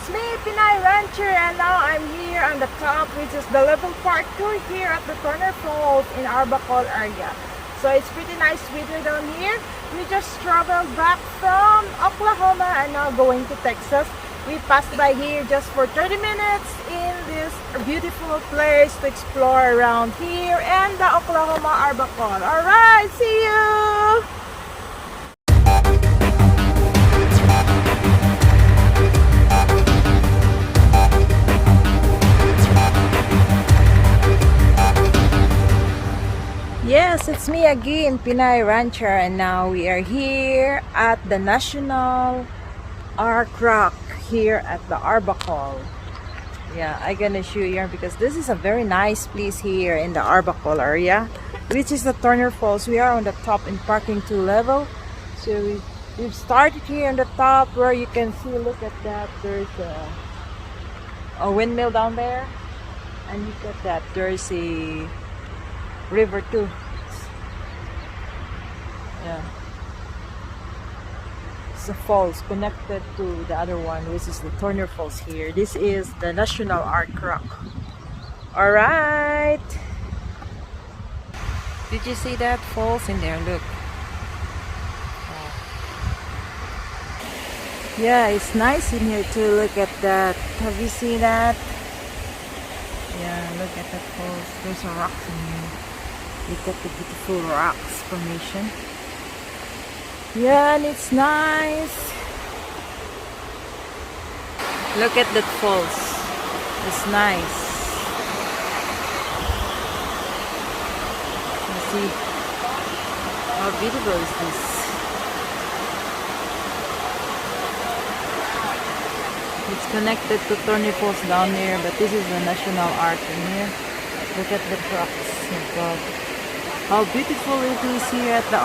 it's me, Pinay Rancher, and now I'm here on the top, which is the level part 2 here at the Waterfalls in Arbacol area. So it's pretty nice weather down here. We just traveled back from Oklahoma and now going to Texas. We passed by here just for 30 minutes in this beautiful place to explore around here and the Oklahoma Arbacol. Alright, see you! Yes, it's me again, Pinay Rancher, and now we are here at the National Ark Rock here at the Arbacol. Yeah, I'm gonna show you because this is a very nice place here in the Arbacol area, which is the Turner Falls. We are on the top in parking 2 level. So we've started here on the top where you can see, look at that, there's a windmill down there, and look at that, there's a river too. Yeah, it's a falls connected to the other one, which is the Turner Falls here. This is the National Ark Rock. All right, did you see that falls in there? Look. Yeah, it's nice in here too. Look at that. Have you seen that? Yeah, look at that falls. There's a rock in here. Look at the beautiful rocks formation. Yeah, and it's nice. Look at that falls. It's nice. You see how beautiful is this? It's connected to Tony Falls down there, but this is the National Ark in here. Look at the rocks. Oh God. How beautiful it is here at the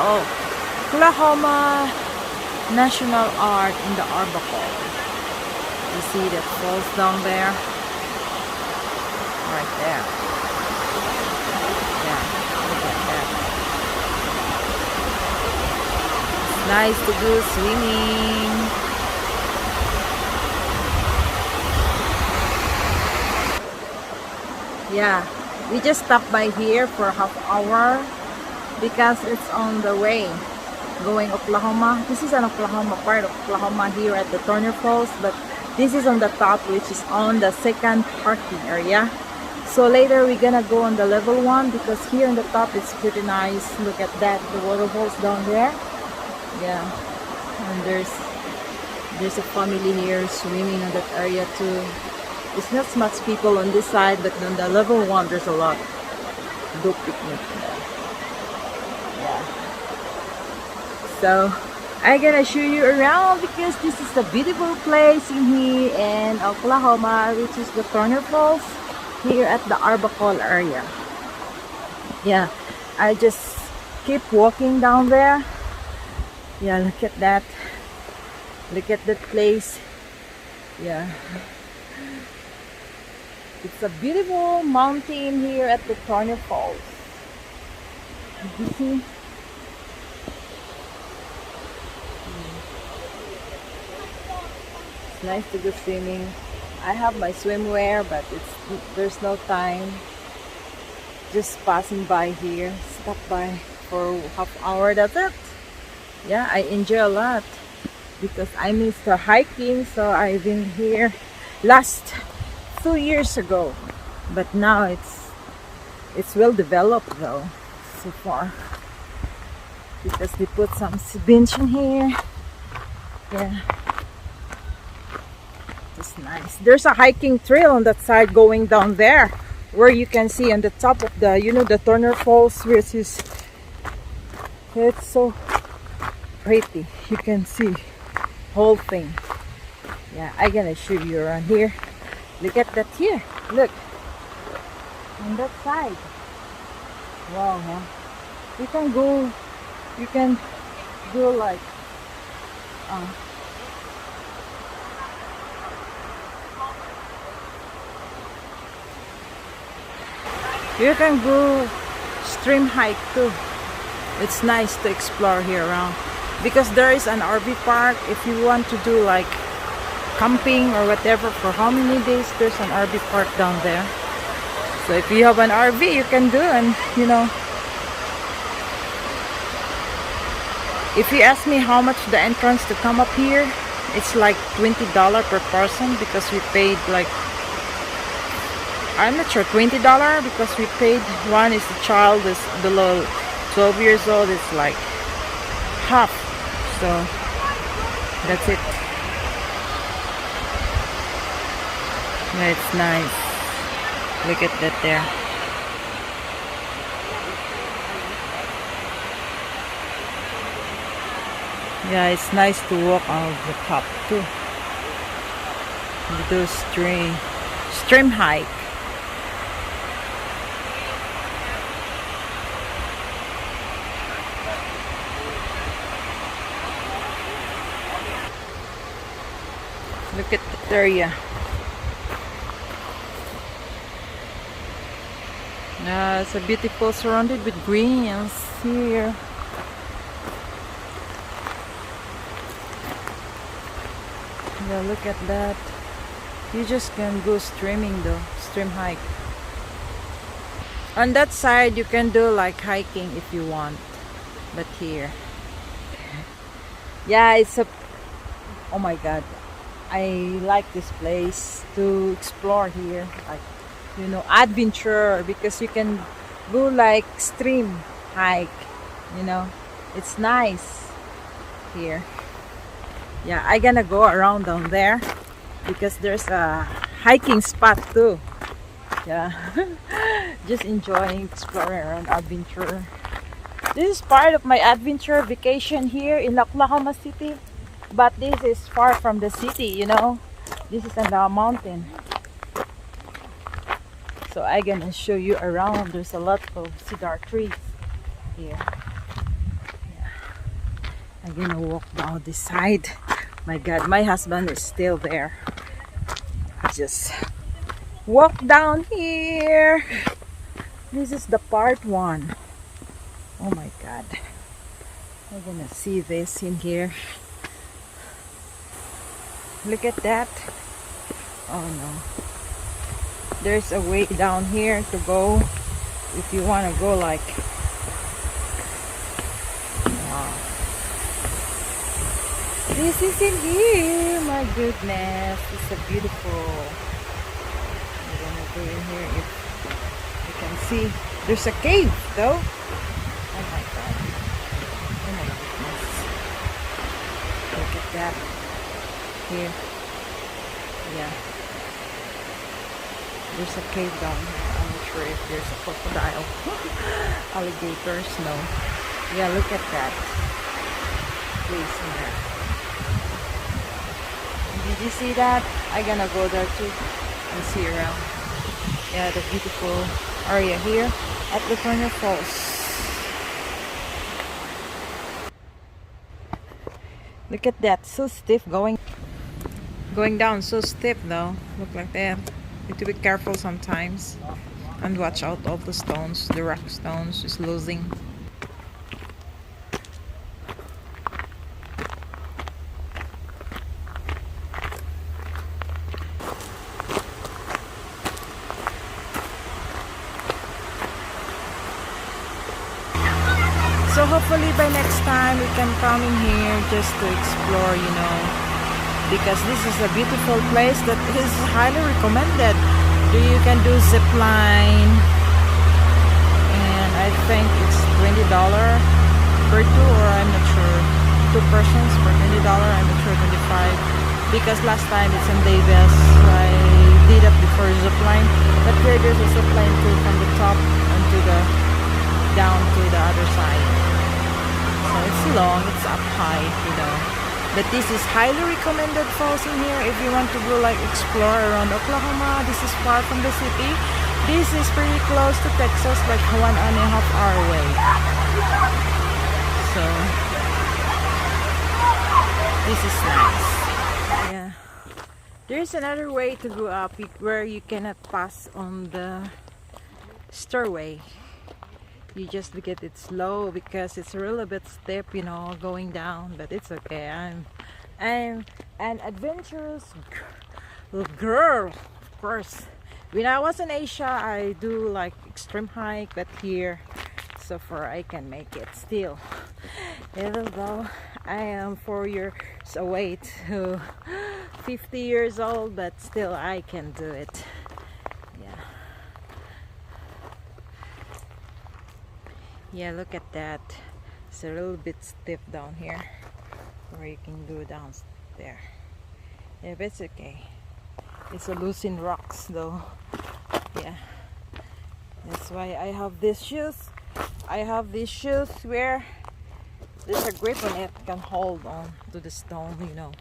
Oklahoma National Ark in the Arbacol. You see that falls down there? Right there. Yeah, look at that. It's nice to go swimming. Yeah, we just stopped by here for half hour because it's on the way going Oklahoma. This is an Oklahoma part of Oklahoma here at the Turner Falls, but this is on the top, which is on the second parking area. So later we're gonna go on the level 1 because here on the top it's pretty nice. Look at that, the waterfalls down there. Yeah, and there's a family here swimming in that area too. It's not much people on this side, but on the level 1 there's a lot. Do picnic. Yeah. So I'm gonna show you around because this is a beautiful place in here in Oklahoma, which is the Turner Falls here at the Arbacol area. Yeah, I just keep walking down there. Yeah, look at that. Look at that place. Yeah. It's a beautiful mountain here at the Turner Falls. You see? It's nice to go swimming. I have my swimwear, but there's no time. Just passing by here. Stop by for half hour. That's it. Yeah, I enjoy a lot because I missed the hiking, so I've been here last 2 years ago, but now it's well developed though so far because they put some bench in here. Yeah, it's nice. There's a hiking trail on that side going down there where you can see on the top of the the Turner Falls, which is it's so pretty. You can see whole thing. Yeah, I'm gonna show you around here. Look at that here. Look. On that side. Wow, huh? You can go like you can go stream hike too. It's nice to explore here around because there is an RV park if you want to do like camping or whatever for how many days. There's an RV park down there. So if you have an RV, you can do, and you know, if you ask me how much the entrance to come up here, it's like $20 per person because we paid like, I'm not sure, $20 because we paid, one is the child is below 12 years old, it's like half. So that's it. Yeah, it's nice. Look at that there. Yeah, it's nice to walk on the top too. We do stream hike. Look at that area. Yeah, it's a beautiful, surrounded with greens here. Yeah, look at that. You just can go streaming though, stream hike. On that side you can do like hiking if you want, but here, yeah, it's a, oh my god, I like this place to explore here, like, you know, adventure, because you can go like stream hike, you know, it's nice here. Yeah, I gonna go around down there because there's a hiking spot too. Yeah, just enjoying exploring around, adventure. This is part of my adventure vacation here in Oklahoma City, but this is far from the city, you know. This is on the mountain. So I'm gonna show you around. There's a lot of cedar trees here. Yeah. I'm gonna walk down this side. My god, my husband is still there. Just walk down here. This is the part 1. Oh my god, I'm gonna see this in here. Look at that. Oh no, there's a way down here to go if you want to go, like, wow, this is in here. My goodness, it's a beautiful. I'm gonna go in here. If you can see, there's a cave though. Oh my god, oh my goodness, look at that here. Yeah, there's a cave down here. I'm not sure if there's a crocodile. Alligators, no. Yeah, look at that place in there. Did you see that? I'm gonna go there too and see around. Yeah, the beautiful area here at the WATERFalls. Look at that, so stiff going down, so stiff though. Look like that. You have to be careful sometimes and watch out of the stones. The rock stones is losing. So hopefully by next time we can come in here just to explore, you know, because this is a beautiful place that is highly recommended. You can do zip line, and I think it's $20 per two, or I'm not sure, 2 persons for $20. I'm not sure, 25, because last time it's in Davis, I did it before zip line, but here there's a zip line too, from the top and to the down to the other side. So it's long, it's up high, you know. But this is highly recommended falls in here if you want to go like explore around Oklahoma. This is far from the city. This is pretty close to Texas, like 1.5 hour away. So this is nice. Yeah. There's another way to go up where you cannot pass on the stairway. You just look at it slow because it's a little bit steep, you know, going down, but it's okay. I'm I'm an adventurous girl, of course. When I was in Asia, I do like extreme hike, but here, so far I can make it still. Even though I am 4 years away to 50 years old, but still I can do it. Yeah. Yeah, look at that. It's a little bit stiff down here, or you can go down there. Yeah, but it's okay. It's a loosened rocks though. Yeah, that's why I have these shoes. I have these shoes where there's a grip on it, can hold on to the stone, you know.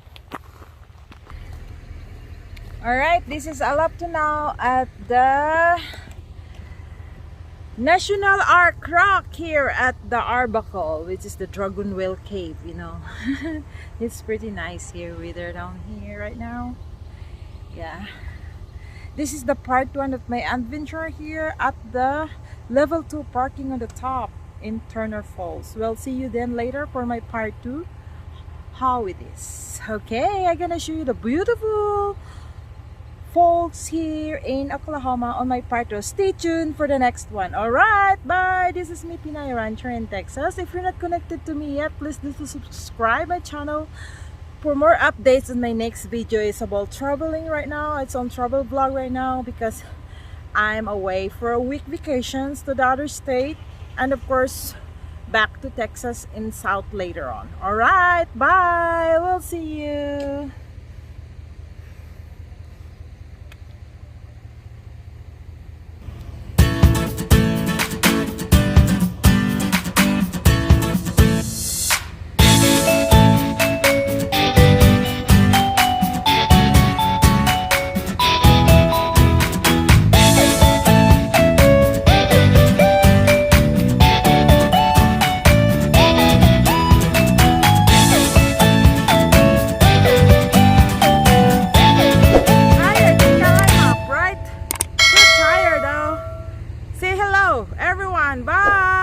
Alright, this is all up to now at the National Ark Rock here at the Arbacal, which is the Dragon Whale Cave, you know. It's pretty nice here, weather down here right now. Yeah. This is the part 1 of my adventure here at the level 2 parking on the top in Turner Falls. We'll see you then later for my part 2, how it is. Okay, I'm gonna show you the beautiful falls here in Oklahoma on my part 2. Stay tuned for the next one. Alright, bye! This is me, Pinay Rancher in Texas. If you're not connected to me yet, please do subscribe my channel for more updates. On my next video is about traveling right now. It's on travel vlog right now because I'm away for a week vacations to the other state, and of course back to Texas in South later on. Alright, bye! We'll see you! Say hello, everyone. Bye.